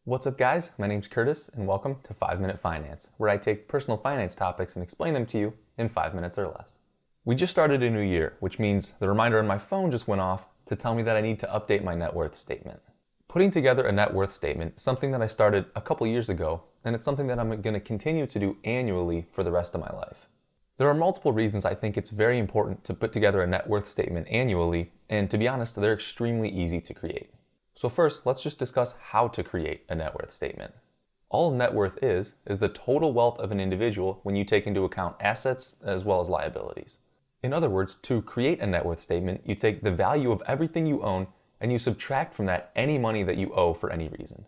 What's up, guys? My name's Curtis, and welcome to 5 Minute Finance, where I take personal finance topics and explain them to you in 5 minutes or less. We just started a new year, which means the reminder on my phone just went off to tell me that I need to update my net worth statement. Putting together a net worth statement is something that I started a couple years ago, and it's something that I'm going to continue to do annually for the rest of my life. There are multiple reasons I think it's very important to put together a net worth statement annually, and to be honest, they're extremely easy to create. So first, let's just discuss how to create a net worth statement. All net worth is the total wealth of an individual when you take into account assets as well as liabilities. In other words, to create a net worth statement, you take the value of everything you own and you subtract from that any money that you owe for any reason.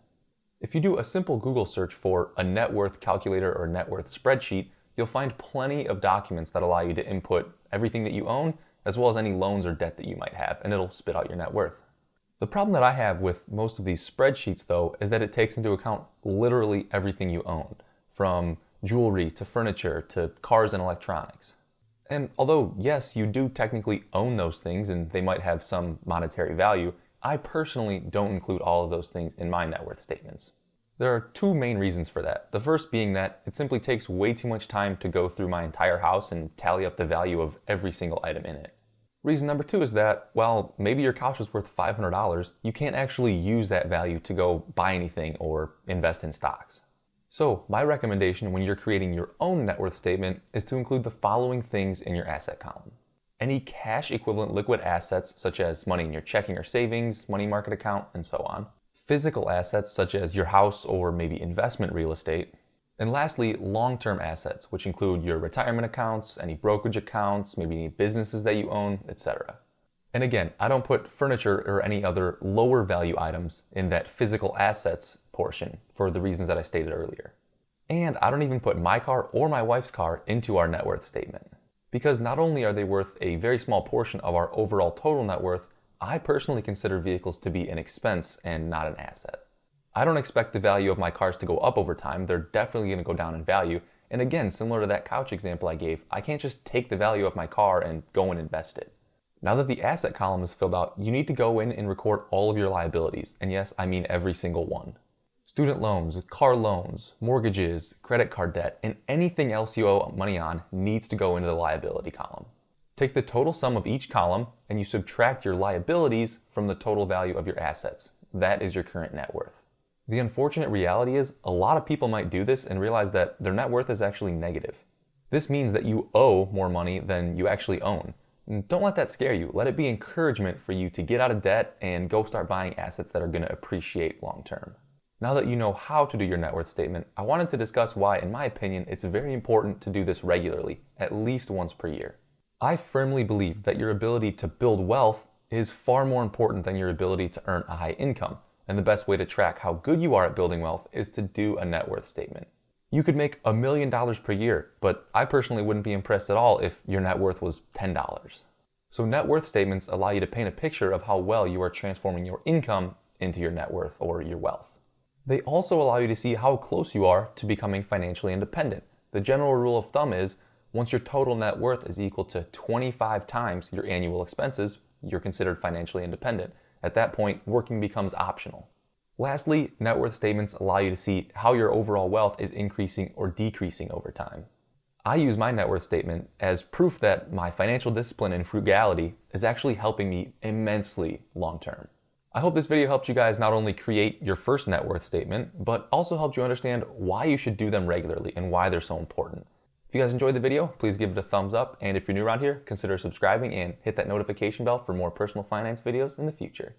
If you do a simple Google search for a net worth calculator or net worth spreadsheet, you'll find plenty of documents that allow you to input everything that you own as well as any loans or debt that you might have, and it'll spit out your net worth. The problem that I have with most of these spreadsheets, though, is that it takes into account literally everything you own, from jewelry to furniture to cars and electronics. And although, yes, you do technically own those things and they might have some monetary value, I personally don't include all of those things in my net worth statements. There are two main reasons for that. The first being that it simply takes way too much time to go through my entire house and tally up the value of every single item in it. Reason number two is that, while maybe your couch is worth $500, you can't actually use that value to go buy anything or invest in stocks. So my recommendation when you're creating your own net worth statement is to include the following things in your asset column. Any cash equivalent liquid assets such as money in your checking or savings, money market account, and so on. Physical assets such as your house or maybe investment real estate. And lastly, long-term assets, which include your retirement accounts, any brokerage accounts, maybe any businesses that you own, etc. And again, I don't put furniture or any other lower value items in that physical assets portion for the reasons that I stated earlier. And I don't even put my car or my wife's car into our net worth statement. Because not only are they worth a very small portion of our overall total net worth, I personally consider vehicles to be an expense and not an asset. I don't expect the value of my cars to go up over time. They're definitely going to go down in value. And again, similar to that couch example I gave, I can't just take the value of my car and go and invest it. Now that the asset column is filled out, you need to go in and record all of your liabilities. And yes, I mean every single one. Student loans, car loans, mortgages, credit card debt, and anything else you owe money on needs to go into the liability column. Take the total sum of each column and you subtract your liabilities from the total value of your assets. That is your current net worth. The unfortunate reality is a lot of people might do this and realize that their net worth is actually negative. This means that you owe more money than you actually own. And don't let that scare you. Let it be encouragement for you to get out of debt and go start buying assets that are going to appreciate long term. Now that you know how to do your net worth statement, I wanted to discuss why, in my opinion, it's very important to do this regularly, at least once per year. I firmly believe that your ability to build wealth is far more important than your ability to earn a high income. And the best way to track how good you are at building wealth is to do a net worth statement. You could make $1 million per year, but I personally wouldn't be impressed at all if your net worth was $10. So net worth statements allow you to paint a picture of how well you are transforming your income into your net worth or your wealth. They also allow you to see how close you are to becoming financially independent. The general rule of thumb is once your total net worth is equal to 25 times your annual expenses, you're considered financially independent. At that point, working becomes optional. Lastly, net worth statements allow you to see how your overall wealth is increasing or decreasing over time. I use my net worth statement as proof that my financial discipline and frugality is actually helping me immensely long term. I hope this video helped you guys not only create your first net worth statement, but also helped you understand why you should do them regularly and why they're so important. If you guys enjoyed the video, please give it a thumbs up, and if you're new around here, consider subscribing and hit that notification bell for more personal finance videos in the future.